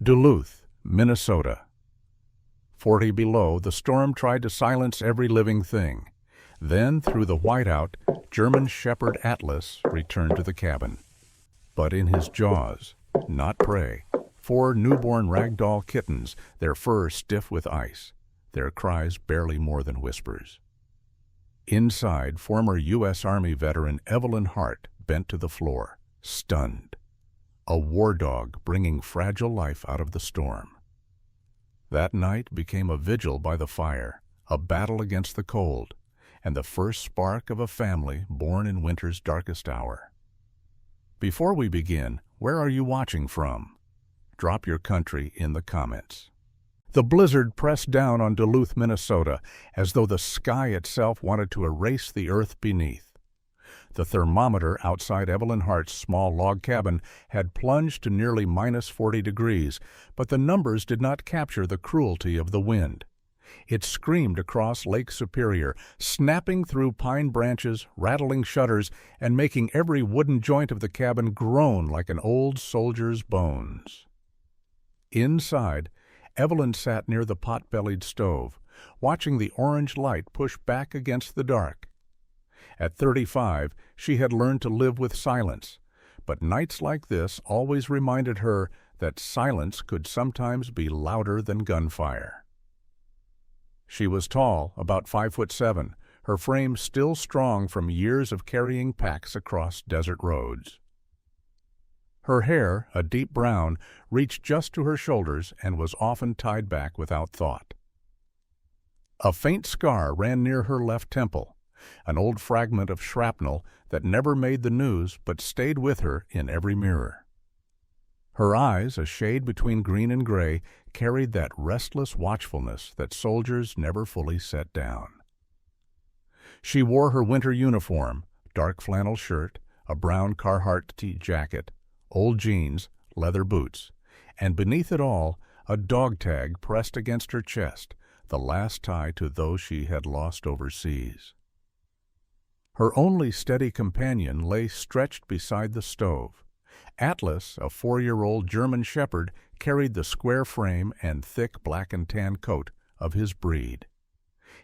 Duluth, Minnesota. 40 below, the storm tried to silence every living thing. Then, through the whiteout, German Shepherd Atlas returned to the cabin. But in his jaws, not prey, 4 newborn ragdoll kittens, their fur stiff with ice, their cries barely more than whispers. Inside, former U.S. Army veteran Evelyn Hart bent to the floor, stunned. A war dog bringing fragile life out of the storm. That night became a vigil by the fire, a battle against the cold, and the first spark of a family born in winter's darkest hour. Before we begin, where are you watching from? Drop your country in the comments. The blizzard pressed down on Duluth, Minnesota, as though the sky itself wanted to erase the earth beneath. The thermometer outside Evelyn Hart's small log cabin had plunged to nearly -40 degrees, but the numbers did not capture the cruelty of the wind. It screamed across Lake Superior, snapping through pine branches, rattling shutters, and making every wooden joint of the cabin groan like an old soldier's bones. Inside, Evelyn sat near the pot-bellied stove, watching the orange light push back against the dark. At 35, she had learned to live with silence, but nights like this always reminded her that silence could sometimes be louder than gunfire. She was tall, about 5'7", her frame still strong from years of carrying packs across desert roads. Her hair, a deep brown, reached just to her shoulders and was often tied back without thought. A faint scar ran near her left temple, an old fragment of shrapnel that never made the news but stayed with her in every mirror. Her eyes, a shade between green and gray, carried that restless watchfulness that soldiers never fully set down. She wore her winter uniform, dark flannel shirt, a brown Carhartt jacket, old jeans, leather boots, and beneath it all, a dog tag pressed against her chest, the last tie to those she had lost overseas. Her only steady companion lay stretched beside the stove. Atlas, a 4-year-old German Shepherd, carried the square frame and thick black and tan coat of his breed.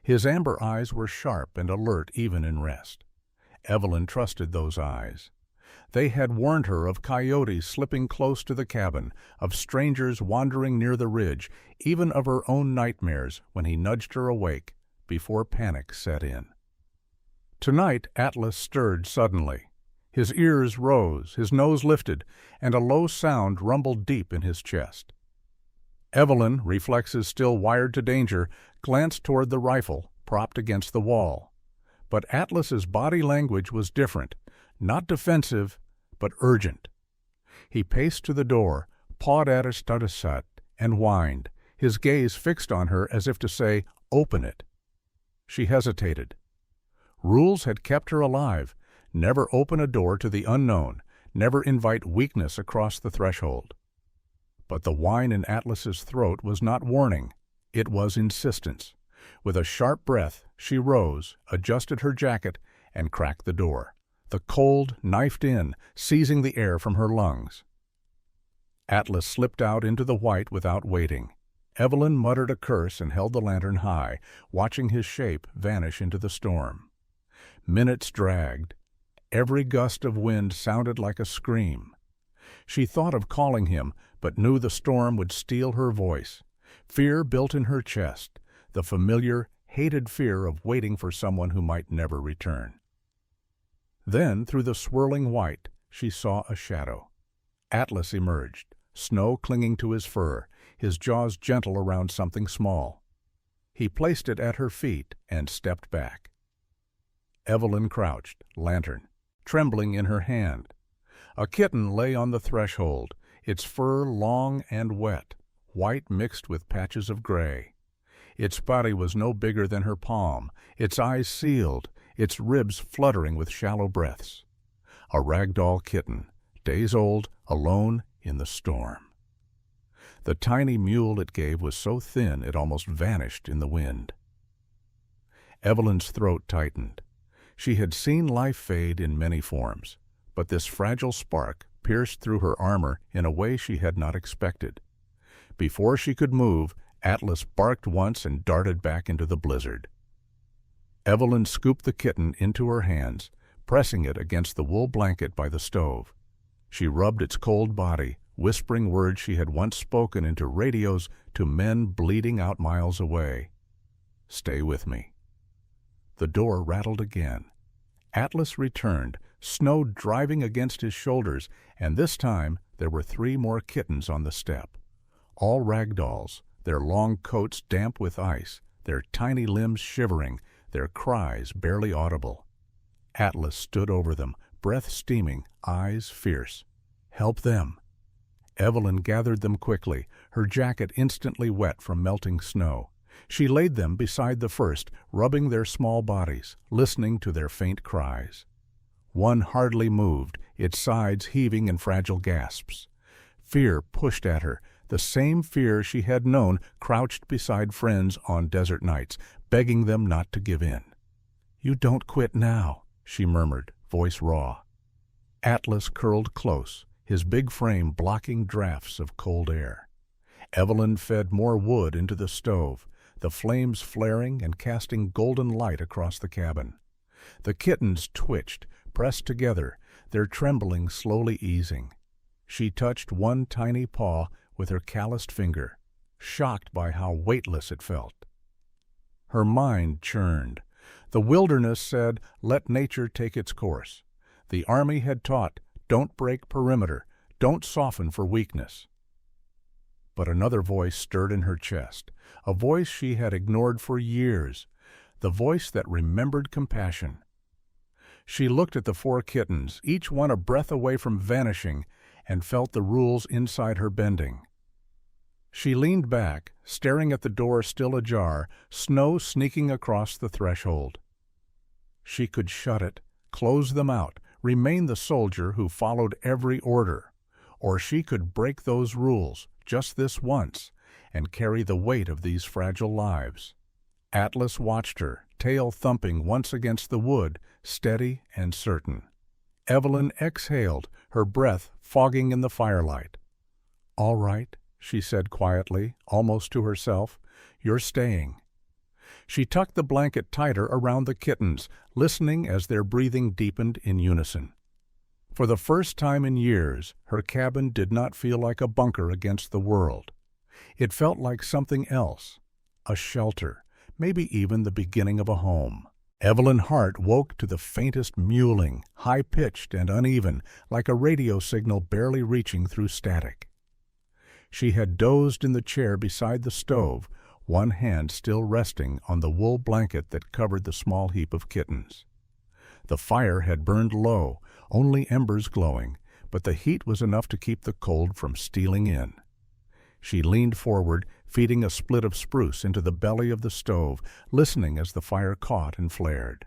His amber eyes were sharp and alert even in rest. Evelyn trusted those eyes. They had warned her of coyotes slipping close to the cabin, of strangers wandering near the ridge, even of her own nightmares when he nudged her awake before panic set in. Tonight Atlas stirred suddenly. His ears rose, his nose lifted, and a low sound rumbled deep in his chest. Evelyn, reflexes still wired to danger, glanced toward the rifle, propped against the wall. But Atlas's body language was different, not defensive, but urgent. He paced to the door, pawed at her studesat, and whined, his gaze fixed on her as if to say, "Open it." She hesitated. Rules had kept her alive. Never open a door to the unknown, never invite weakness across the threshold. But the whine in Atlas's throat was not warning. It was insistence. With a sharp breath, she rose, adjusted her jacket, and cracked the door. The cold knifed in, seizing the air from her lungs. Atlas slipped out into the white without waiting. Evelyn muttered a curse and held the lantern high, watching his shape vanish into the storm. Minutes dragged. Every gust of wind sounded like a scream. She thought of calling him, but knew the storm would steal her voice. Fear built in her chest, the familiar, hated fear of waiting for someone who might never return. Then, through the swirling white, she saw a shadow. Atlas emerged, snow clinging to his fur, his jaws gentle around something small. He placed it at her feet and stepped back. Evelyn crouched, lantern, trembling in her hand. A kitten lay on the threshold, its fur long and wet, white mixed with patches of gray. Its body was no bigger than her palm, its eyes sealed, its ribs fluttering with shallow breaths. A ragdoll kitten, days old, alone in the storm. The tiny mule it gave was so thin it almost vanished in the wind. Evelyn's throat tightened. She had seen life fade in many forms, but this fragile spark pierced through her armor in a way she had not expected. Before she could move, Atlas barked once and darted back into the blizzard. Evelyn scooped the kitten into her hands, pressing it against the wool blanket by the stove. She rubbed its cold body, whispering words she had once spoken into radios to men bleeding out miles away. "Stay with me." The door rattled again. Atlas returned, snow driving against his shoulders, and this time there were 3 more kittens on the step. All rag dolls, their long coats damp with ice, their tiny limbs shivering, their cries barely audible. Atlas stood over them, breath steaming, eyes fierce. "Help them." Evelyn gathered them quickly, her jacket instantly wet from melting snow. She laid them beside the first, rubbing their small bodies, listening to their faint cries. One hardly moved, its sides heaving in fragile gasps. Fear pushed at her, the same fear she had known crouched beside friends on desert nights, begging them not to give in. "You don't quit now," she murmured, voice raw. Atlas curled close, his big frame blocking drafts of cold air. Evelyn fed more wood into the stove, the flames flaring and casting golden light across the cabin. The kittens twitched, pressed together, their trembling slowly easing. She touched one tiny paw with her calloused finger, shocked by how weightless it felt. Her mind churned. The wilderness said, "Let nature take its course." The army had taught, "Don't break perimeter, don't soften for weakness." But another voice stirred in her chest, a voice she had ignored for years, the voice that remembered compassion. She looked at the 4 kittens, each one a breath away from vanishing, and felt the rules inside her bending. She leaned back, staring at the door still ajar, snow sneaking across the threshold. She could shut it, close them out, remain the soldier who followed every order. Or she could break those rules, just this once, and carry the weight of these fragile lives. Atlas watched her, tail thumping once against the wood, steady and certain. Evelyn exhaled, her breath fogging in the firelight. "All right," she said quietly, almost to herself, "you're staying." She tucked the blanket tighter around the kittens, listening as their breathing deepened in unison. For the first time in years, her cabin did not feel like a bunker against the world. It felt like something else, a shelter, maybe even the beginning of a home. Evelyn's heart woke to the faintest mewling, high-pitched and uneven, like a radio signal barely reaching through static. She had dozed in the chair beside the stove, one hand still resting on the wool blanket that covered the small heap of kittens. The fire had burned low, only embers glowing, but the heat was enough to keep the cold from stealing in. She leaned forward, feeding a split of spruce into the belly of the stove, listening as the fire caught and flared.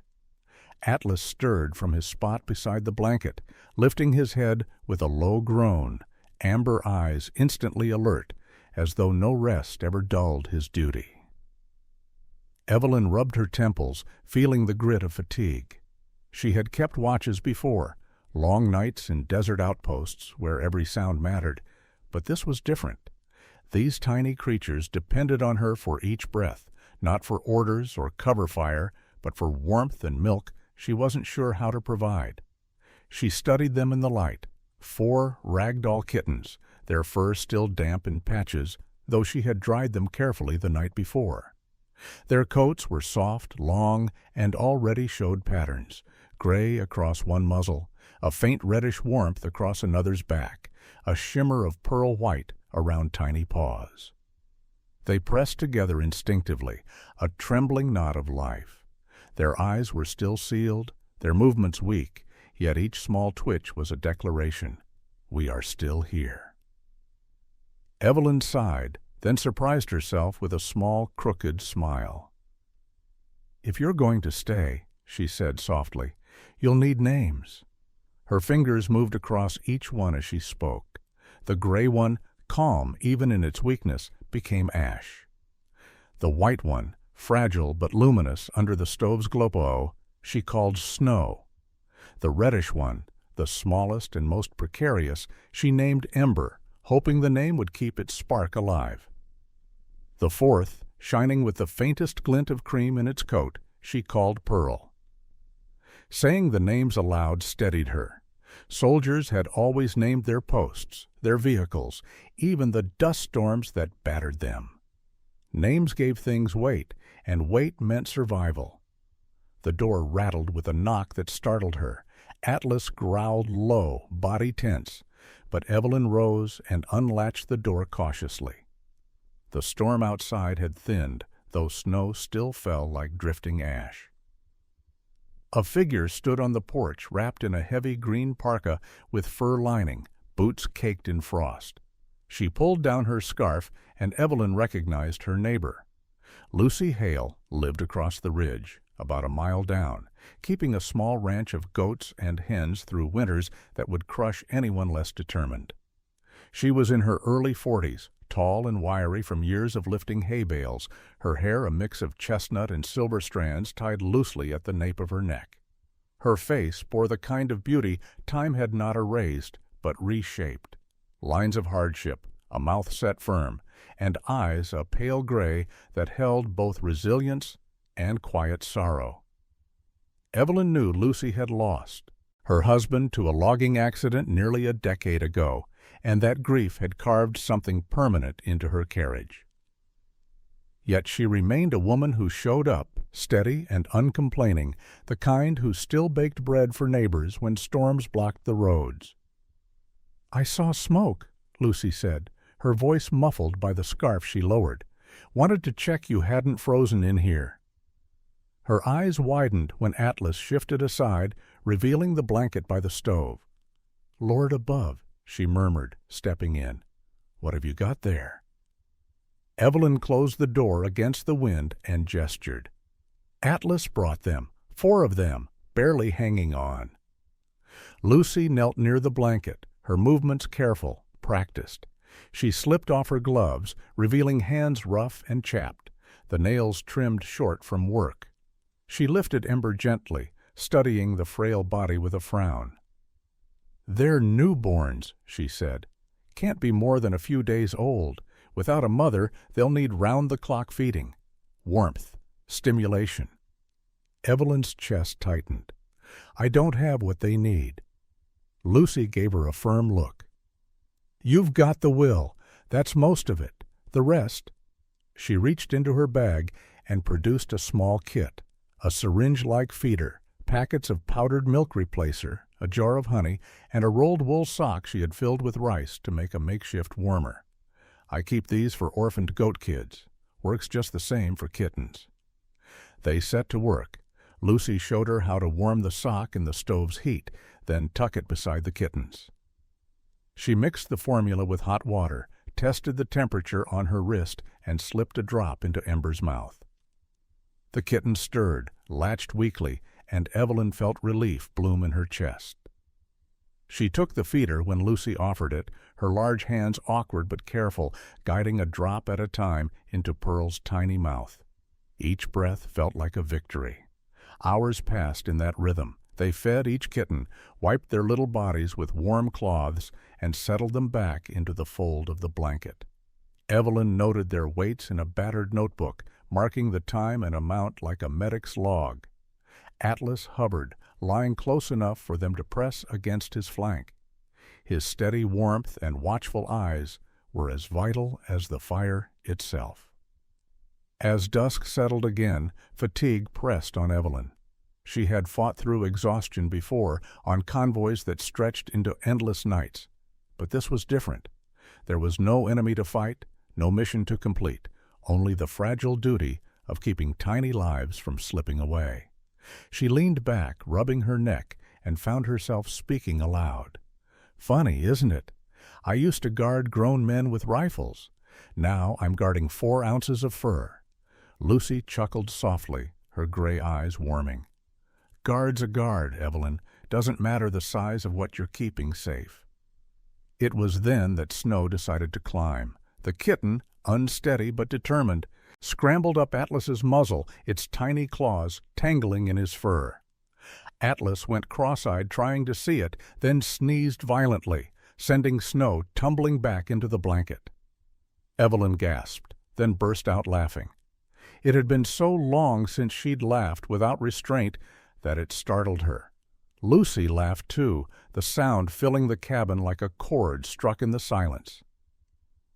Atlas stirred from his spot beside the blanket, lifting his head with a low groan, amber eyes instantly alert, as though no rest ever dulled his duty. Evelyn rubbed her temples, feeling the grit of fatigue. She had kept watches before, long nights in desert outposts where every sound mattered, but this was different. These tiny creatures depended on her for each breath, not for orders or cover fire, but for warmth and milk she wasn't sure how to provide. She studied them in the light, 4 ragdoll kittens, their fur still damp in patches, though she had dried them carefully the night before. Their coats were soft, long, and already showed patterns, gray across one muzzle, a faint reddish warmth across another's back, a shimmer of pearl white around tiny paws. They pressed together instinctively, a trembling knot of life. Their eyes were still sealed, their movements weak, yet each small twitch was a declaration, "We are still here." Evelyn sighed, then surprised herself with a small, crooked smile. "If you're going to stay," she said softly, "you'll need names." Her fingers moved across each one as she spoke. The gray one, calm even in its weakness, became Ash. The white one, fragile but luminous under the stove's glow, she called Snow. The reddish one, the smallest and most precarious, she named Ember, hoping the name would keep its spark alive. The fourth, shining with the faintest glint of cream in its coat, she called Pearl. Saying the names aloud steadied her. Soldiers had always named their posts, their vehicles, even the dust storms that battered them. Names gave things weight, and weight meant survival. The door rattled with a knock that startled her. Atlas growled low, body tense, but Evelyn rose and unlatched the door cautiously. The storm outside had thinned, though snow still fell like drifting ash. A figure stood on the porch, wrapped in a heavy green parka with fur lining, boots caked in frost. She pulled down her scarf, and Evelyn recognized her neighbor. Lucy Hale lived across the ridge, about a mile down, keeping a small ranch of goats and hens through winters that would crush anyone less determined. She was in her early 40s, tall and wiry from years of lifting hay bales, her hair a mix of chestnut and silver strands tied loosely at the nape of her neck. Her face bore the kind of beauty time had not erased, but reshaped. Lines of hardship, a mouth set firm, and eyes a pale gray that held both resilience and quiet sorrow. Evelyn knew Lucy had lost her husband to a logging accident nearly a decade ago, and that grief had carved something permanent into her carriage. Yet she remained a woman who showed up, steady and uncomplaining, the kind who still baked bread for neighbors when storms blocked the roads. "I saw smoke," Lucy said, her voice muffled by the scarf she lowered. "Wanted to check you hadn't frozen in here." Her eyes widened when Atlas shifted aside, revealing the blanket by the stove. "Lord above," she murmured, stepping in. "What have you got there?" Evelyn closed the door against the wind and gestured. Atlas brought them, 4 of them, barely hanging on. Lucy knelt near the blanket, her movements careful, practiced. She slipped off her gloves, revealing hands rough and chapped, the nails trimmed short from work. She lifted Ember gently, studying the frail body with a frown. "They're newborns," she said. "Can't be more than a few days old. Without a mother, they'll need round-the-clock feeding. Warmth, stimulation." Evelyn's chest tightened. "I don't have what they need." Lucy gave her a firm look. "You've got the will. That's most of it. The rest—" She reached into her bag and produced a small kit, a syringe-like feeder, packets of powdered milk replacer, a jar of honey, and a rolled wool sock she had filled with rice to make a makeshift warmer. "I keep these for orphaned goat kids. Works just the same for kittens." They set to work. Lucy showed her how to warm the sock in the stove's heat, then tuck it beside the kittens. She mixed the formula with hot water, tested the temperature on her wrist, and slipped a drop into Ember's mouth. The kitten stirred, latched weakly, and Evelyn felt relief bloom in her chest. She took the feeder when Lucy offered it, her large hands awkward but careful, guiding a drop at a time into Pearl's tiny mouth. Each breath felt like a victory. Hours passed in that rhythm. They fed each kitten, wiped their little bodies with warm cloths, and settled them back into the fold of the blanket. Evelyn noted their weights in a battered notebook, marking the time and amount like a medic's log. Atlas hovered, lying close enough for them to press against his flank. His steady warmth and watchful eyes were as vital as the fire itself. As dusk settled again, fatigue pressed on Evelyn. She had fought through exhaustion before, on convoys that stretched into endless nights. But this was different. There was no enemy to fight, no mission to complete, only the fragile duty of keeping tiny lives from slipping away. She leaned back, rubbing her neck, and found herself speaking aloud. "Funny, isn't it? I used to guard grown men with rifles. Now I'm guarding 4 ounces of fur." Lucy chuckled softly, her gray eyes warming. "Guard's a guard, Evelyn. Doesn't matter the size of what you're keeping safe." It was then that Snow decided to climb. The kitten, unsteady but determined, scrambled up Atlas's muzzle, its tiny claws tangling in his fur. Atlas went cross-eyed trying to see it, then sneezed violently. sending Snow tumbling back into the blanket. Evelyn gasped, then burst out laughing. It had been so long since she'd laughed without restraint that it startled her. Lucy laughed too, the sound filling the cabin like a chord struck in the silence.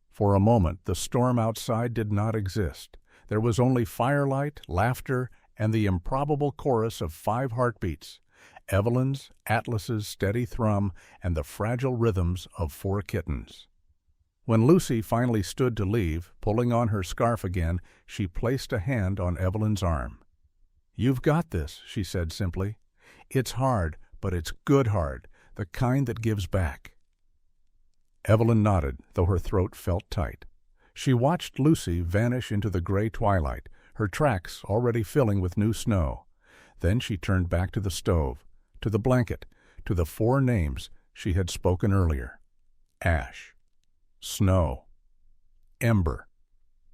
For a moment, the storm outside did not exist. There was only firelight, laughter, and the improbable chorus of 5 heartbeats, Evelyn's, Atlas's steady thrum, and the fragile rhythms of 4 kittens. When Lucy finally stood to leave, pulling on her scarf again, she placed a hand on Evelyn's arm. "You've got this," she said simply. "It's hard, but it's good hard, the kind that gives back." Evelyn nodded, though her throat felt tight. She watched Lucy vanish into the gray twilight, her tracks already filling with new snow. Then she turned back to the stove, to the blanket, to the 4 names she had spoken earlier. Ash, Snow, Ember,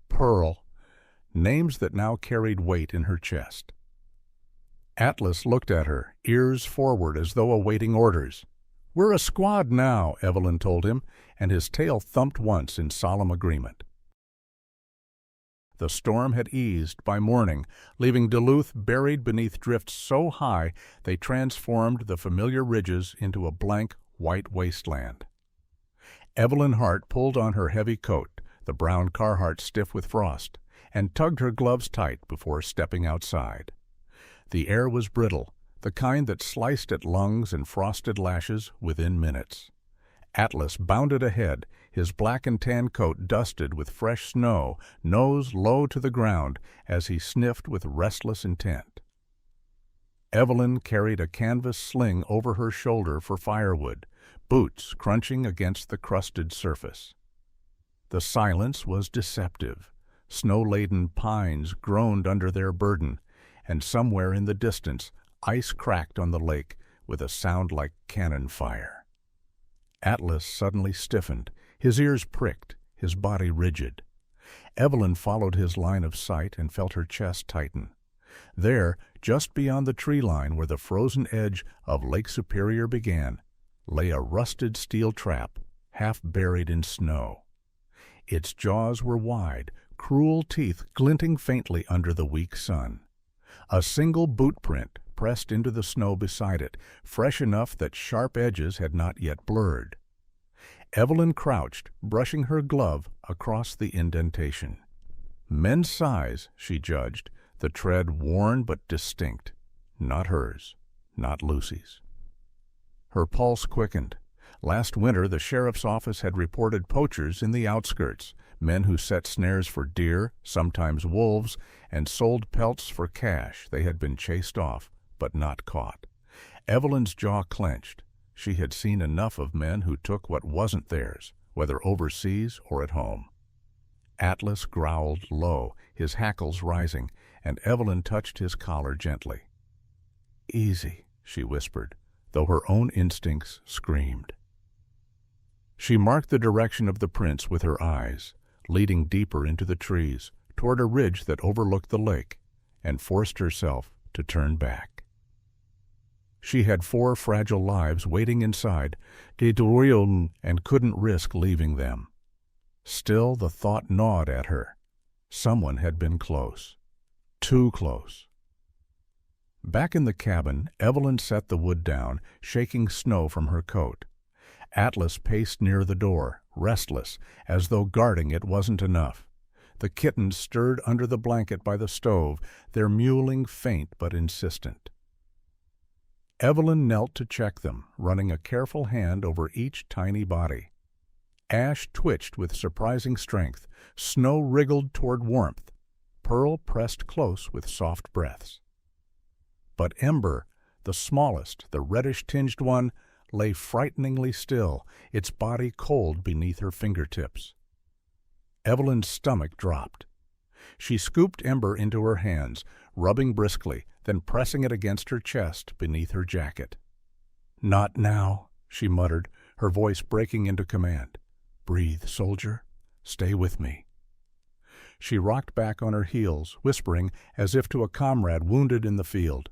Pearl, names that now carried weight in her chest. Atlas looked at her, ears forward as though awaiting orders. "We're a squad now," Evelyn told him, and his tail thumped once in solemn agreement. The storm had eased by morning, leaving Duluth buried beneath drifts so high they transformed the familiar ridges into a blank, white wasteland. Evelyn Hart pulled on her heavy coat, the brown Carhartt stiff with frost, and tugged her gloves tight before stepping outside. The air was brittle, the kind that sliced at lungs and frosted lashes within minutes. Atlas bounded ahead, his black and tan coat dusted with fresh snow, nose low to the ground as he sniffed with restless intent. Evelyn carried a canvas sling over her shoulder for firewood, boots crunching against the crusted surface. The silence was deceptive. Snow-laden pines groaned under their burden, and somewhere in the distance ice cracked on the lake with a sound like cannon fire. Atlas suddenly stiffened, his ears pricked, his body rigid. Evelyn followed his line of sight and felt her chest tighten. There, just beyond the tree line where the frozen edge of Lake Superior began, lay a rusted steel trap, half buried in snow. Its jaws were wide, cruel teeth glinting faintly under the weak sun. A single boot print pressed into the snow beside it, fresh enough that sharp edges had not yet blurred. Evelyn crouched, brushing her glove across the indentation. Men's size, she judged, the tread worn but distinct. Not hers, not Lucy's. Her pulse quickened. Last winter the sheriff's office had reported poachers in the outskirts, men who set snares for deer, sometimes wolves, and sold pelts for cash. They had been chased off, but not caught. Evelyn's jaw clenched. She had seen enough of men who took what wasn't theirs, whether overseas or at home. Atlas growled low, his hackles rising, and Evelyn touched his collar gently. "Easy," she whispered, though her own instincts screamed. She marked the direction of the prints with her eyes, leading deeper into the trees, toward a ridge that overlooked the lake, and forced herself to turn back. She had 4 fragile lives waiting inside, and couldn't risk leaving them. Still, the thought gnawed at her. Someone had been close. Too close. Back in the cabin, Evelyn set the wood down, shaking snow from her coat. Atlas paced near the door, restless, as though guarding it wasn't enough. The kittens stirred under the blanket by the stove, their mewling faint but insistent. Evelyn knelt to check them, running a careful hand over each tiny body. Ash twitched with surprising strength, Snow wriggled toward warmth, Pearl pressed close with soft breaths. But Ember, the smallest, the reddish-tinged one, lay frighteningly still, its body cold beneath her fingertips. Evelyn's stomach dropped. She scooped Ember into her hands, rubbing briskly, then pressing it against her chest beneath her jacket. "Not now," she muttered, her voice breaking into command. "Breathe, soldier. Stay with me." She rocked back on her heels, whispering as if to a comrade wounded in the field.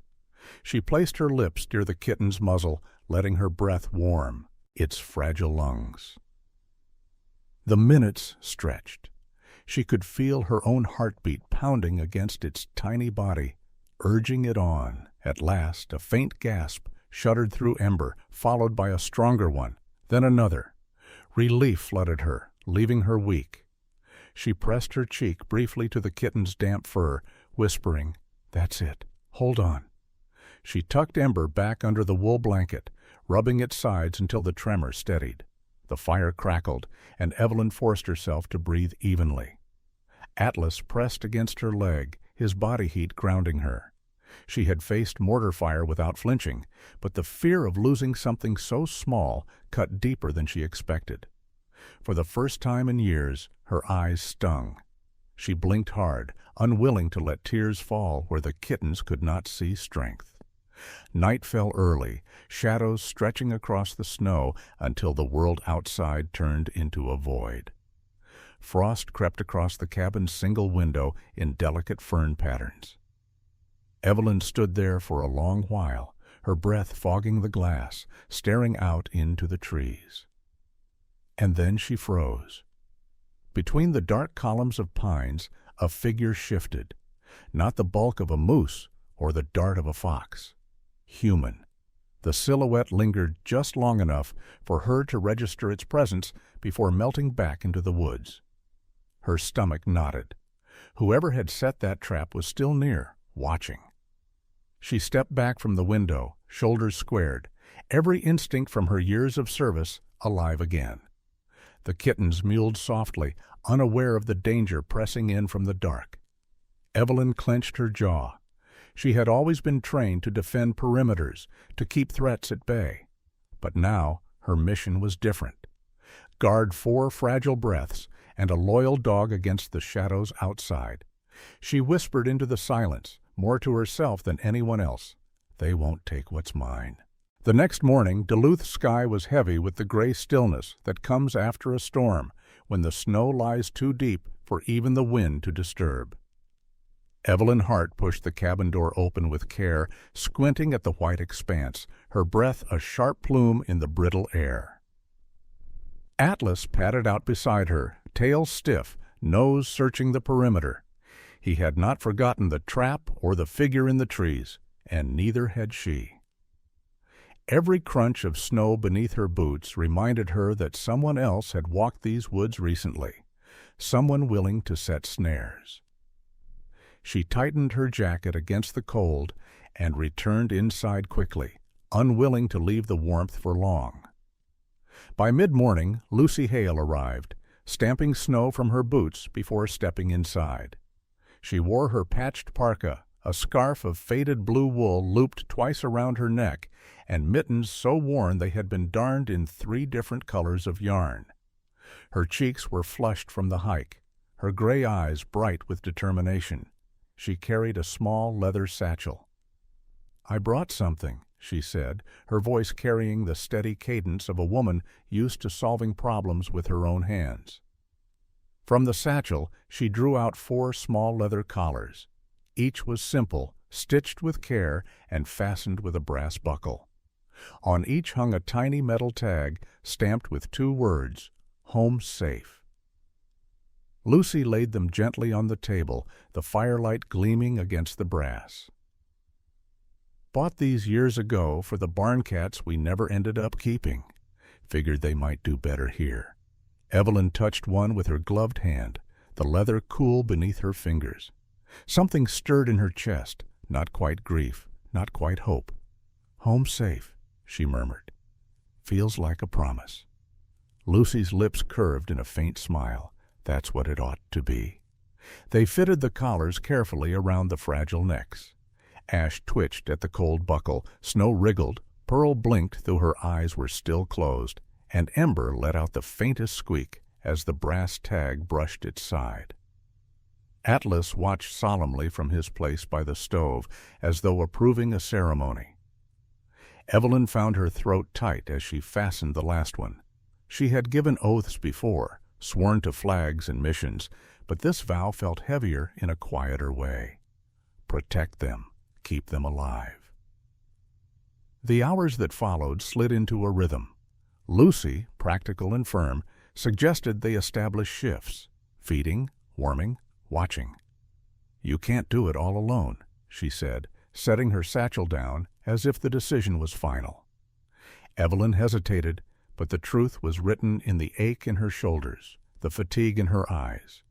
She placed her lips near the kitten's muzzle, letting her breath warm. its fragile lungs. The minutes stretched. She could feel her own heartbeat pounding against its tiny body, urging it on. At last, a faint gasp shuddered through Ember, followed by a stronger one, then another. Relief flooded her, leaving her weak. She pressed her cheek briefly to the kitten's damp fur, whispering, "That's it. Hold on." She tucked Ember back under the wool blanket, rubbing its sides until the tremor steadied. The fire crackled, and Evelyn forced herself to breathe evenly. Atlas pressed against her leg, his body heat grounding her. She had faced mortar fire without flinching, but the fear of losing something so small cut deeper than she expected. For the first time in years, her eyes stung. She blinked hard, unwilling to let tears fall where the kittens could not see strength. Night fell early, shadows stretching across the snow until the world outside turned into a void. Frost crept across the cabin's single window in delicate fern patterns. Evelyn stood there for a long while, her breath fogging the glass, staring out into the trees. And then she froze. Between the dark columns of pines, a figure shifted, not the bulk of a moose or the dart of a fox. Human. The silhouette lingered just long enough for her to register its presence before melting back into the woods. Her stomach knotted. Whoever had set that trap was still near, watching. She stepped back from the window, shoulders squared, every instinct from her years of service alive again. The kittens mewed softly, unaware of the danger pressing in from the dark. Evelyn clenched her jaw. She had always been trained to defend perimeters, to keep threats at bay. But now her mission was different. Guard 4 fragile breaths and a loyal dog against the shadows outside. She whispered into the silence, more to herself than anyone else, "They won't take what's mine." The next morning, Duluth's sky was heavy with the gray stillness that comes after a storm, when the snow lies too deep for even the wind to disturb. Evelyn Hart pushed the cabin door open with care, squinting at the white expanse, her breath a sharp plume in the brittle air. Atlas padded out beside her, tail stiff, nose searching the perimeter. He had not forgotten the trap or the figure in the trees, and neither had she. Every crunch of snow beneath her boots reminded her that someone else had walked these woods recently, someone willing to set snares. She tightened her jacket against the cold and returned inside quickly, unwilling to leave the warmth for long. By mid-morning, Lucy Hale arrived, stamping snow from her boots before stepping inside. She wore her patched parka, a scarf of faded blue wool looped twice around her neck, and mittens so worn they had been darned in 3 different colors of yarn. Her cheeks were flushed from the hike, her gray eyes bright with determination. She carried a small leather satchel. "I brought something," she said, her voice carrying the steady cadence of a woman used to solving problems with her own hands. From the satchel, she drew out 4 small leather collars. Each was simple, stitched with care, and fastened with a brass buckle. On each hung a tiny metal tag stamped with 2 words, "Home Safe." Lucy laid them gently on the table, the firelight gleaming against the brass. "Bought these years ago for the barn cats we never ended up keeping. Figured they might do better here." Evelyn touched one with her gloved hand, the leather cool beneath her fingers. Something stirred in her chest, not quite grief, not quite hope. "Home safe," she murmured. "Feels like a promise." Lucy's lips curved in a faint smile. That's what it ought to be. They fitted the collars carefully around the fragile necks. Ash twitched at the cold buckle, Snow wriggled, Pearl blinked though her eyes were still closed, and Ember let out the faintest squeak as the brass tag brushed its side. Atlas watched solemnly from his place by the stove, as though approving a ceremony. Evelyn found her throat tight as she fastened the last one. She had given oaths before, sworn to flags and missions, but this vow felt heavier in a quieter way. Protect them, keep them alive. The hours that followed slid into a rhythm. Lucy, practical and firm, suggested they establish shifts: feeding, warming, watching. "You can't do it all alone," she said, setting her satchel down as if the decision was final. Evelyn hesitated, but the truth was written in the ache in her shoulders, the fatigue in her eyes.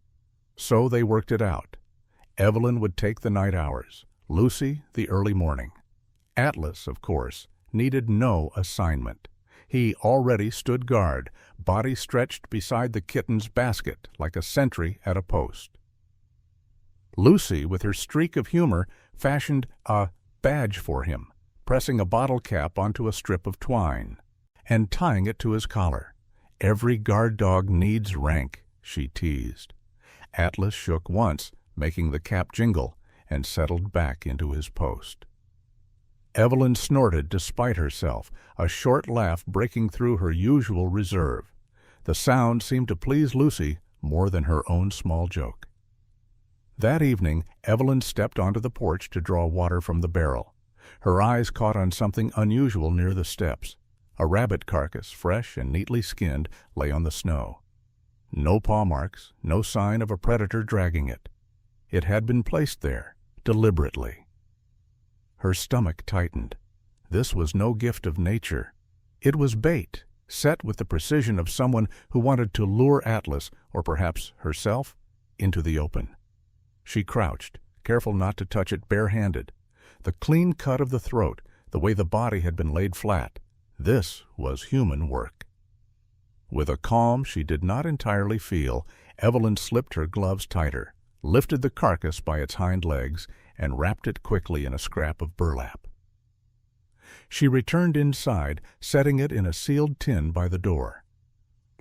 So they worked it out. Evelyn would take the night hours, Lucy the early morning. Atlas, of course, needed no assignment. He already stood guard, body stretched beside the kitten's basket like a sentry at a post. Lucy, with her streak of humor, fashioned a badge for him, pressing a bottle cap onto a strip of twine and tying it to his collar. "Every guard dog needs rank," she teased. Atlas shook once, making the cap jingle, and settled back into his post. Evelyn snorted despite herself, a short laugh breaking through her usual reserve. The sound seemed to please Lucy more than her own small joke. That evening, Evelyn stepped onto the porch to draw water from the barrel. Her eyes caught on something unusual near the steps. A rabbit carcass, fresh and neatly skinned, lay on the snow. No paw marks, no sign of a predator dragging it. It had been placed there, deliberately. Her stomach tightened. This was no gift of nature. It was bait, set with the precision of someone who wanted to lure Atlas, or perhaps herself, into the open. She crouched, careful not to touch it bare-handed. The clean cut of the throat, the way the body had been laid flat, this was human work. With a calm she did not entirely feel, Evelyn slipped her gloves tighter, lifted the carcass by its hind legs, and wrapped it quickly in a scrap of burlap. She returned inside, setting it in a sealed tin by the door.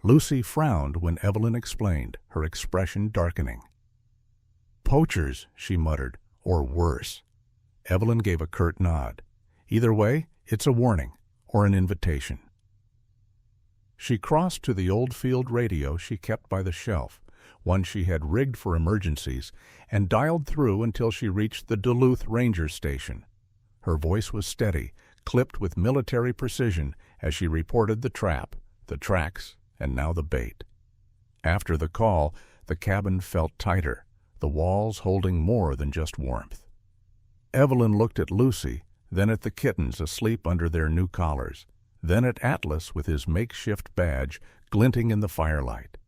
Lucy frowned when Evelyn explained, her expression darkening. "Poachers," she muttered, "or worse." Evelyn gave a curt nod. "Either way, it's a warning, or an invitation." She crossed to the old field radio she kept by the shelf, one she had rigged for emergencies, and dialed through until she reached the Duluth Ranger Station. Her voice was steady, clipped with military precision as she reported the trap, the tracks, and now the bait. After the call, the cabin felt tighter, the walls holding more than just warmth. Evelyn looked at Lucy, then at the kittens asleep under their new collars, then at Atlas with his makeshift badge glinting in the firelight.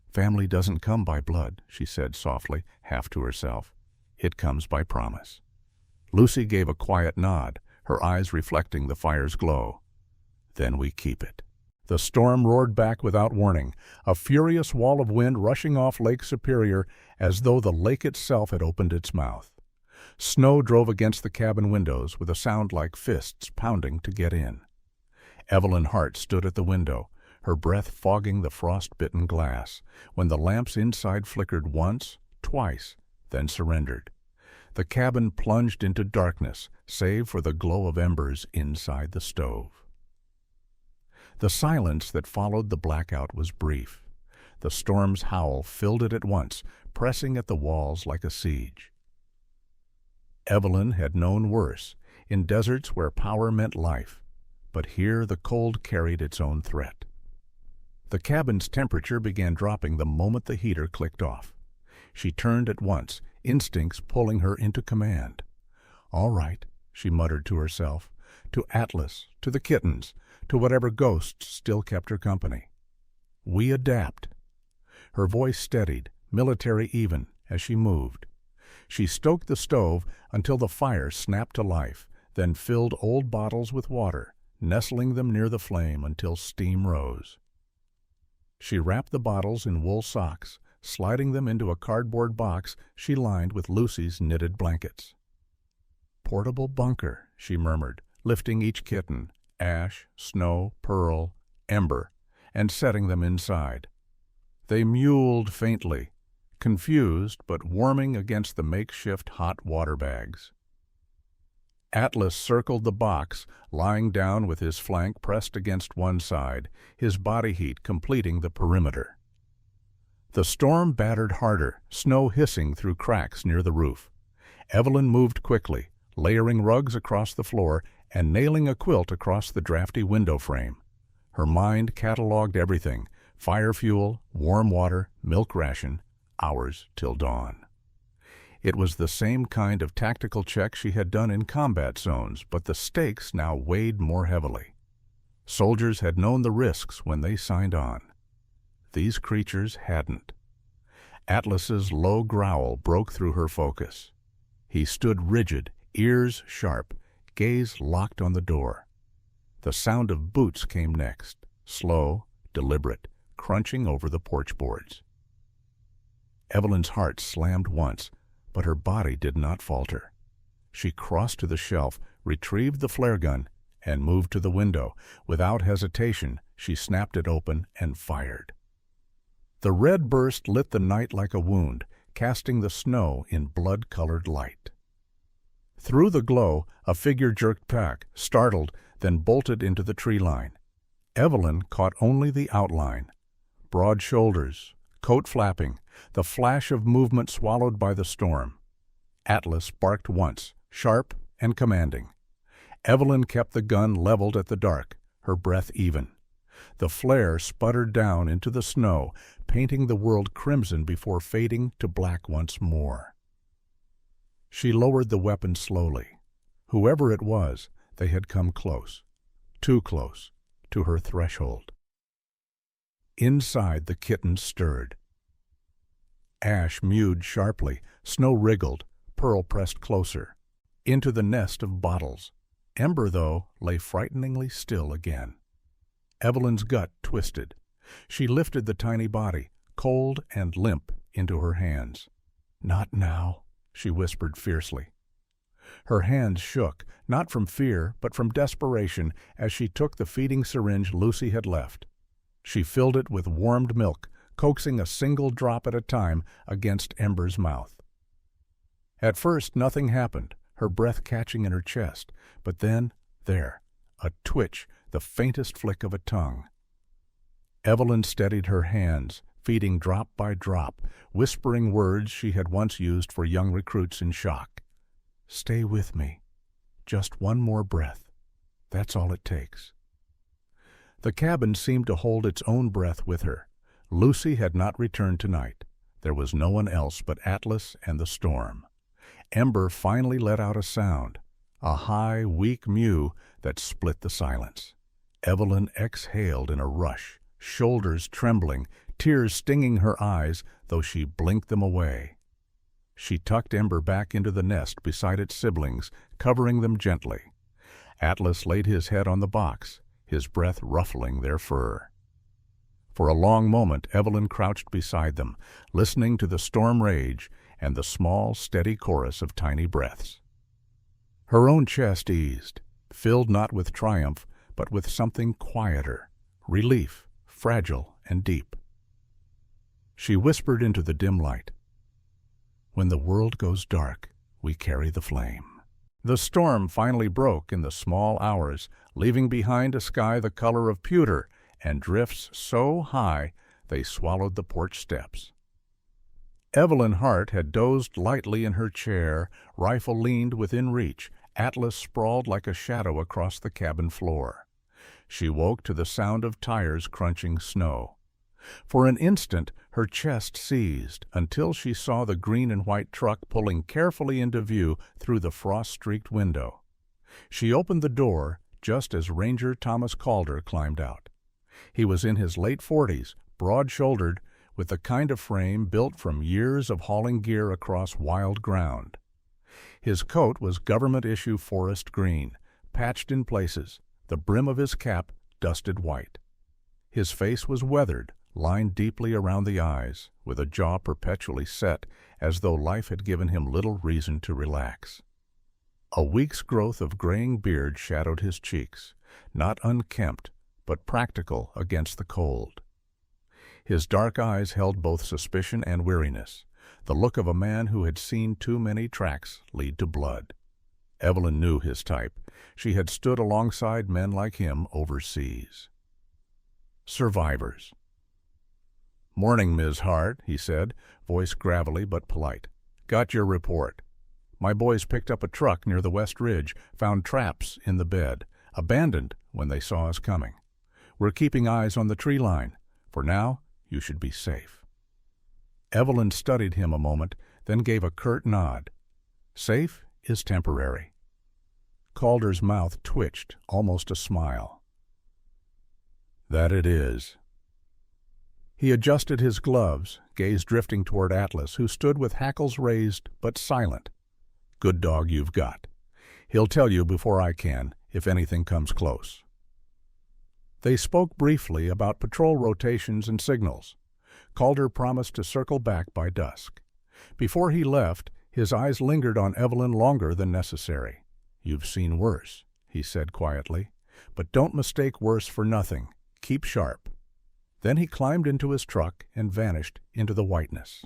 "Family doesn't come by blood," she said softly, half to herself. "It comes by promise." Lucy gave a quiet nod, her eyes reflecting the fire's glow. "Then we keep it." The storm roared back without warning, a furious wall of wind rushing off Lake Superior as though the lake itself had opened its mouth. Snow drove against the cabin windows with a sound like fists pounding to get in. Evelyn Hart stood at the window, her breath fogging the frost-bitten glass, when the lamps inside flickered once, twice, then surrendered. The cabin plunged into darkness, save for the glow of embers inside the stove. The silence that followed the blackout was brief. The storm's howl filled it at once, pressing at the walls like a siege. Evelyn had known worse, in deserts where power meant life, but here the cold carried its own threat. The cabin's temperature began dropping the moment the heater clicked off. She turned at once, instincts pulling her into command. "All right," she muttered to herself, to Atlas, to the kittens, to whatever ghosts still kept her company. "We adapt." Her voice steadied, military even, as she moved. She stoked the stove until the fire snapped to life, then filled old bottles with water, nestling them near the flame until steam rose. She wrapped the bottles in wool socks, sliding them into a cardboard box she lined with Lucy's knitted blankets. "Portable bunker," she murmured, lifting each kitten, Ash, Snow, Pearl, Ember, and setting them inside. They mewled faintly, confused but warming against the makeshift hot water bags. Atlas circled the box, lying down with his flank pressed against one side, his body heat completing the perimeter. The storm battered harder, snow hissing through cracks near the roof. Evelyn moved quickly, layering rugs across the floor and nailing a quilt across the drafty window frame. Her mind cataloged everything: fire fuel, warm water, milk ration, hours till dawn. It was the same kind of tactical check she had done in combat zones, but the stakes now weighed more heavily. Soldiers had known the risks when they signed on. These creatures hadn't. Atlas's low growl broke through her focus. He stood rigid, ears sharp, gaze locked on the door. The sound of boots came next, slow, deliberate, crunching over the porch boards. Evelyn's heart slammed once, but her body did not falter. She crossed to the shelf, retrieved the flare gun, and moved to the window. Without hesitation, she snapped it open and fired. The red burst lit the night like a wound, casting the snow in blood-colored light. Through the glow, a figure jerked back, startled, then bolted into the tree line. Evelyn caught only the outline. Broad shoulders, coat flapping, the flash of movement swallowed by the storm. Atlas barked once, sharp and commanding. Evelyn kept the gun leveled at the dark, her breath even. The flare sputtered down into the snow, painting the world crimson before fading to black once more. She lowered the weapon slowly. Whoever it was, they had come close, too close, to her threshold. Inside, the kittens stirred. Ash mewed sharply, Snow wriggled, Pearl pressed closer. Into the nest of bottles. Ember, though, lay frighteningly still again. Evelyn's gut twisted. She lifted the tiny body, cold and limp, into her hands. "Not now," she whispered fiercely. Her hands shook, not from fear, but from desperation, as she took the feeding syringe Lucy had left. She filled it with warmed milk, coaxing a single drop at a time against Ember's mouth. At first nothing happened, her breath catching in her chest, but then, there, a twitch, the faintest flick of a tongue. Evelyn steadied her hands, feeding drop by drop, whispering words she had once used for young recruits in shock. "Stay with me. Just one more breath. That's all it takes." The cabin seemed to hold its own breath with her. Lucy had not returned tonight. There was no one else but Atlas and the storm. Ember finally let out a sound, a high, weak mew that split the silence. Evelyn exhaled in a rush, shoulders trembling, tears stinging her eyes, though she blinked them away. She tucked Ember back into the nest beside its siblings, covering them gently. Atlas laid his head on the box, his breath ruffling their fur. For a long moment Evelyn crouched beside them, listening to the storm rage and the small, steady chorus of tiny breaths. Her own chest eased, filled not with triumph, but with something quieter, relief, fragile and deep. She whispered into the dim light, "When the world goes dark, we carry the flame." The storm finally broke in the small hours, leaving behind a sky the color of pewter and drifts so high they swallowed the porch steps. Evelyn Hart had dozed lightly in her chair, rifle leaned within reach, Atlas sprawled like a shadow across the cabin floor. She woke to the sound of tires crunching snow. For an instant her chest seized, until she saw the green and white truck pulling carefully into view through the frost-streaked window. She opened the door just as Ranger Thomas Calder climbed out. He was in his late 40s, broad-shouldered, with the kind of frame built from years of hauling gear across wild ground. His coat was government-issue forest green, patched in places, the brim of his cap dusted white. His face was weathered, lined deeply around the eyes, with a jaw perpetually set, as though life had given him little reason to relax. A week's growth of graying beard shadowed his cheeks, not unkempt, but practical against the cold. His dark eyes held both suspicion and weariness, the look of a man who had seen too many tracks lead to blood. Evelyn knew his type. She had stood alongside men like him overseas. Survivors. "Morning, Ms. Hart," he said, voice gravelly but polite. "Got your report. My boys picked up a truck near the West Ridge, found traps in the bed, abandoned when they saw us coming. We're keeping eyes on the tree line. For now, you should be safe." Evelyn studied him a moment, then gave a curt nod. "Safe is temporary." Calder's mouth twitched, almost a smile. "That it is." He adjusted his gloves, gaze drifting toward Atlas, who stood with hackles raised but silent. "Good dog you've got. He'll tell you before I can, if anything comes close." They spoke briefly about patrol rotations and signals. Calder promised to circle back by dusk. Before he left, his eyes lingered on Evelyn longer than necessary. "You've seen worse," he said quietly, "but don't mistake worse for nothing. Keep sharp." Then he climbed into his truck and vanished into the whiteness.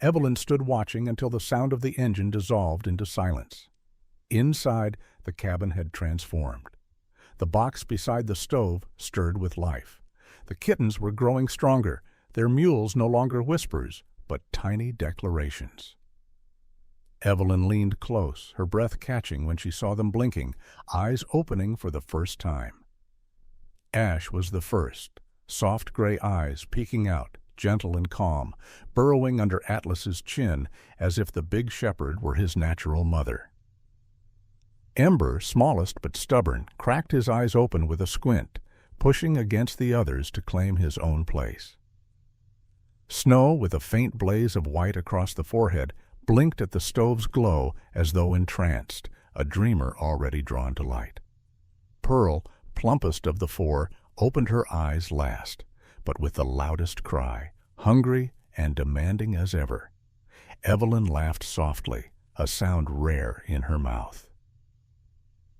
Evelyn stood watching until the sound of the engine dissolved into silence. Inside, the cabin had transformed. The box beside the stove stirred with life. The kittens were growing stronger, their mewls no longer whispers, but tiny declarations. Evelyn leaned close, her breath catching when she saw them blinking, eyes opening for the first time. Ash was the first, soft gray eyes peeking out, gentle and calm, burrowing under Atlas's chin as if the big shepherd were his natural mother. Ember, smallest but stubborn, cracked his eyes open with a squint, pushing against the others to claim his own place. Snow, with a faint blaze of white across the forehead, blinked at the stove's glow as though entranced, a dreamer already drawn to light. Pearl, plumpest of the four, opened her eyes last, but with the loudest cry, hungry and demanding as ever. Evelyn laughed softly, a sound rare in her mouth.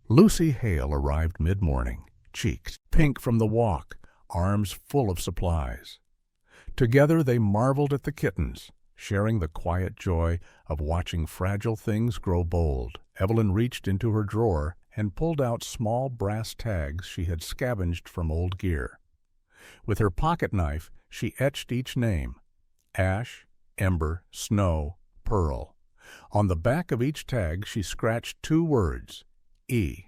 Lucy Hale arrived mid-morning, cheeks pink from the walk, arms full of supplies. Together they marveled at the kittens, sharing the quiet joy of watching fragile things grow bold. Evelyn reached into her drawer and pulled out small brass tags she had scavenged from old gear. With her pocket knife, she etched each name: Ash, Ember, Snow, Pearl. On the back of each tag she scratched 2 words: E,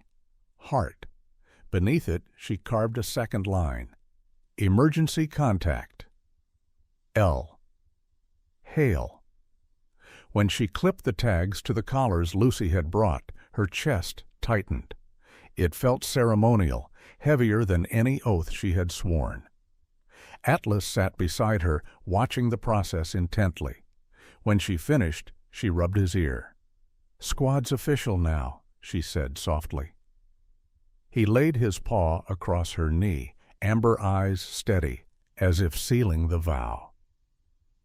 heart. Beneath it she carved a second line: emergency contact. L, Hale. When she clipped the tags to the collars Lucy had brought, her chest tightened. It felt ceremonial, heavier than any oath she had sworn. Atlas sat beside her, watching the process intently. When she finished, she rubbed his ear. "Squad's official now," she said softly. He laid his paw across her knee, amber eyes steady, as if sealing the vow.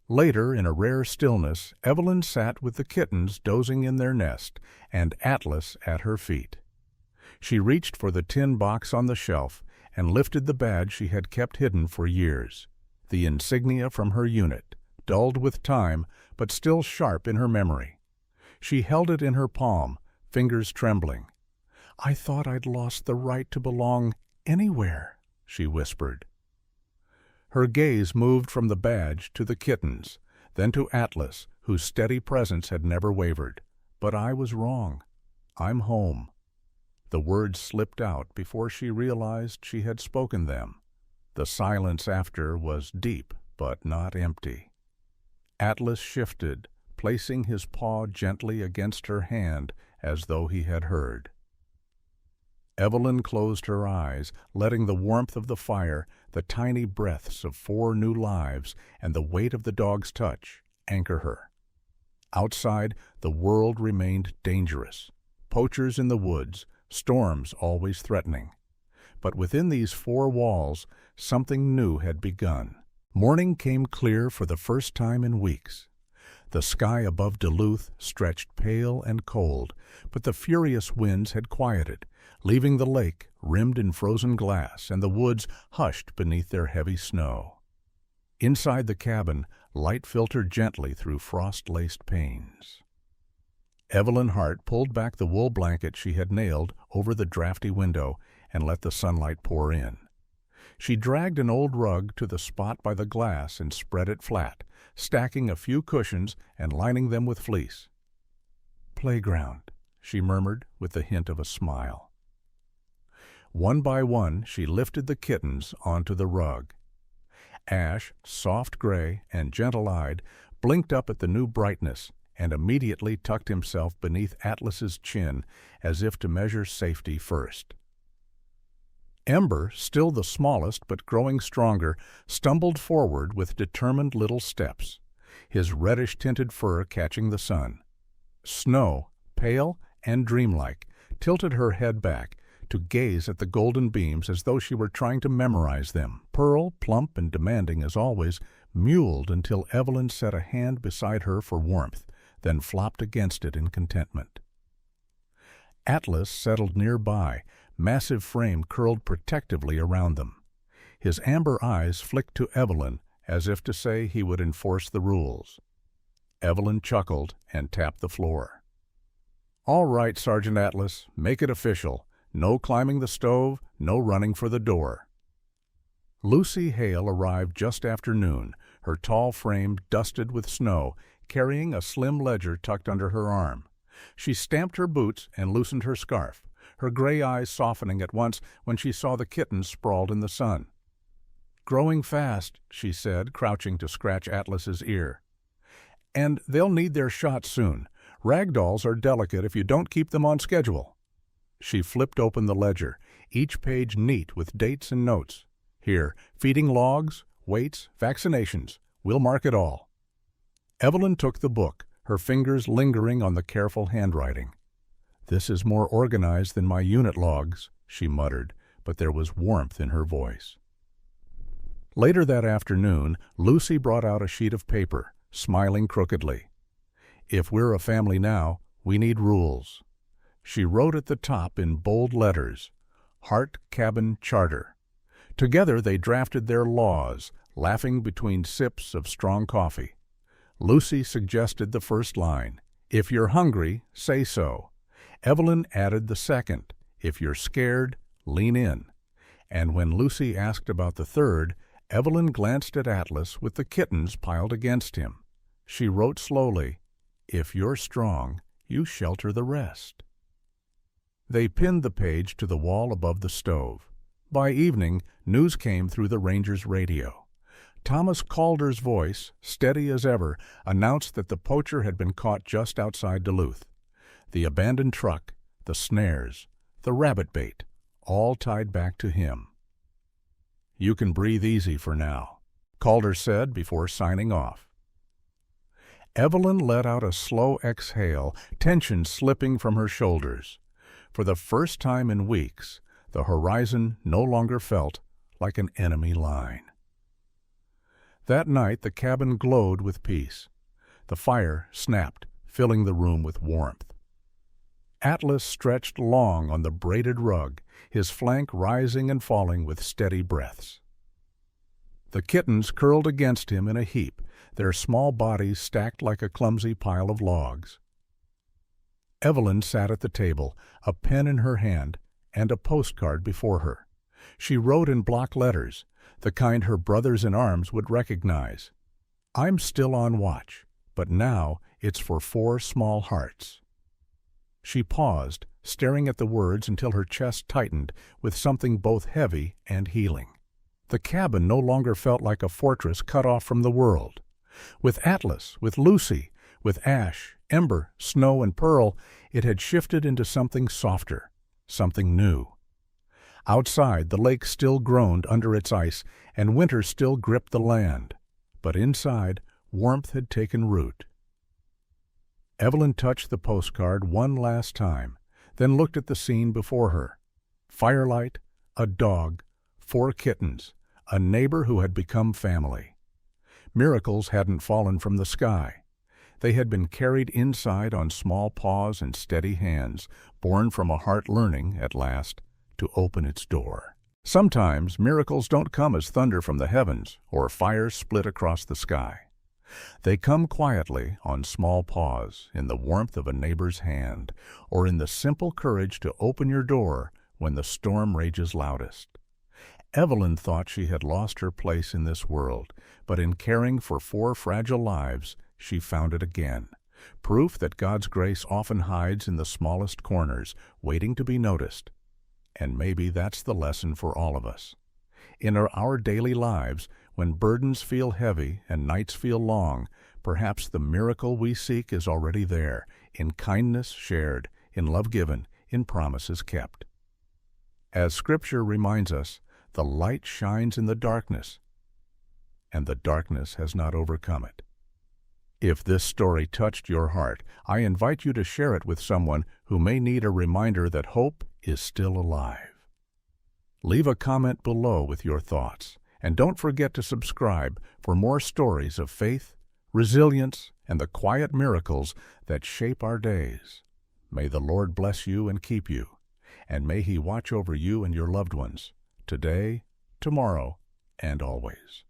Later, in a rare stillness, Evelyn sat with the kittens dozing in their nest and Atlas at her feet. She reached for the tin box on the shelf and lifted the badge she had kept hidden for years, the insignia from her unit, dulled with time but still sharp in her memory. She held it in her palm, fingers trembling. "I thought I'd lost the right to belong anywhere," she whispered. Her gaze moved from the badge to the kittens, then to Atlas, whose steady presence had never wavered. "But I was wrong. I'm home." The words slipped out before she realized she had spoken them. The silence after was deep, but not empty. Atlas shifted, placing his paw gently against her hand as though he had heard. Evelyn closed her eyes, letting the warmth of the fire, the tiny breaths of 4 new lives, and the weight of the dog's touch anchor her. Outside, the world remained dangerous. Poachers in the woods, storms always threatening. But within these 4 walls, something new had begun. Morning came clear for the first time in weeks. The sky above Duluth stretched pale and cold, but the furious winds had quieted, leaving the lake rimmed in frozen glass and the woods hushed beneath their heavy snow. Inside the cabin, light filtered gently through frost-laced panes. Evelyn Hart pulled back the wool blanket she had nailed over the drafty window and let the sunlight pour in. She dragged an old rug to the spot by the glass and spread it flat, stacking a few cushions and lining them with fleece. "Playground," she murmured with the hint of a smile. One by one, she lifted the kittens onto the rug. Ash, soft gray and gentle-eyed, blinked up at the new brightness and immediately tucked himself beneath Atlas's chin as if to measure safety first. Ember, still the smallest but growing stronger, stumbled forward with determined little steps, his reddish-tinted fur catching the sun. Snow, pale and dreamlike, tilted her head back to gaze at the golden beams as though she were trying to memorize them. Pearl, plump and demanding as always, mewled until Evelyn set a hand beside her for warmth, then flopped against it in contentment. Atlas settled nearby, massive frame curled protectively around them. His amber eyes flicked to Evelyn as if to say he would enforce the rules. Evelyn chuckled and tapped the floor. "All right, Sergeant Atlas, make it official. No climbing the stove, no running for the door." Lucy Hale arrived just after noon, her tall frame dusted with snow, carrying a slim ledger tucked under her arm. She stamped her boots and loosened her scarf, her gray eyes softening at once when she saw the kittens sprawled in the sun. "Growing fast," she said, crouching to scratch Atlas's ear. "And they'll need their shots soon. Rag dolls are delicate if you don't keep them on schedule." She flipped open the ledger, each page neat with dates and notes. "Here, feeding logs, weights, vaccinations. We'll mark it all." Evelyn took the book, her fingers lingering on the careful handwriting. "This is more organized than my unit logs," she muttered, but there was warmth in her voice. Later that afternoon, Lucy brought out a sheet of paper, smiling crookedly. "If we're a family now, we need rules." She wrote at the top in bold letters, "Hart Cabin Charter." Together they drafted their laws, laughing between sips of strong coffee. Lucy suggested the first line, "If you're hungry, say so." Evelyn added the second, "If you're scared, lean in." And when Lucy asked about the third, Evelyn glanced at Atlas with the kittens piled against him. She wrote slowly, "If you're strong, you shelter the rest." They pinned the page to the wall above the stove. By evening, news came through the ranger's radio. Thomas Calder's voice, steady as ever, announced that the poacher had been caught just outside Duluth. The abandoned truck, the snares, the rabbit bait, all tied back to him. "You can breathe easy for now," Calder said before signing off. Evelyn let out a slow exhale, tension slipping from her shoulders. For the first time in weeks, the horizon no longer felt like an enemy line. That night the cabin glowed with peace. The fire snapped, filling the room with warmth. Atlas stretched long on the braided rug, his flank rising and falling with steady breaths. The kittens curled against him in a heap, their small bodies stacked like a clumsy pile of logs. Evelyn sat at the table, a pen in her hand and a postcard before her. She wrote in block letters, the kind her brothers in arms would recognize. "I'm still on watch, but now it's for 4 small hearts." She paused, staring at the words until her chest tightened with something both heavy and healing. The cabin no longer felt like a fortress cut off from the world. With Atlas, with Lucy, with Ash, Ember, Snow, and Pearl, it had shifted into something softer, something new. Outside, the lake still groaned under its ice, and winter still gripped the land. But inside, warmth had taken root. Evelyn touched the postcard one last time, then looked at the scene before her. Firelight, a dog, 4 kittens, a neighbor who had become family. Miracles hadn't fallen from the sky. They had been carried inside on small paws and steady hands, born from a heart learning, at last, to open its door. Sometimes miracles don't come as thunder from the heavens or fire split across the sky. They come quietly on small paws, in the warmth of a neighbor's hand, or in the simple courage to open your door when the storm rages loudest. Evelyn thought she had lost her place in this world, but in caring for 4 fragile lives, she found it again. Proof that God's grace often hides in the smallest corners, waiting to be noticed. And maybe that's the lesson for all of us. In our daily lives, when burdens feel heavy and nights feel long, perhaps the miracle we seek is already there, in kindness shared, in love given, in promises kept. As Scripture reminds us, the light shines in the darkness, and the darkness has not overcome it. If this story touched your heart, I invite you to share it with someone who may need a reminder that hope is still alive. Leave a comment below with your thoughts, and don't forget to subscribe for more stories of faith, resilience, and the quiet miracles that shape our days. May the Lord bless you and keep you, and may He watch over you and your loved ones, today, tomorrow, and always.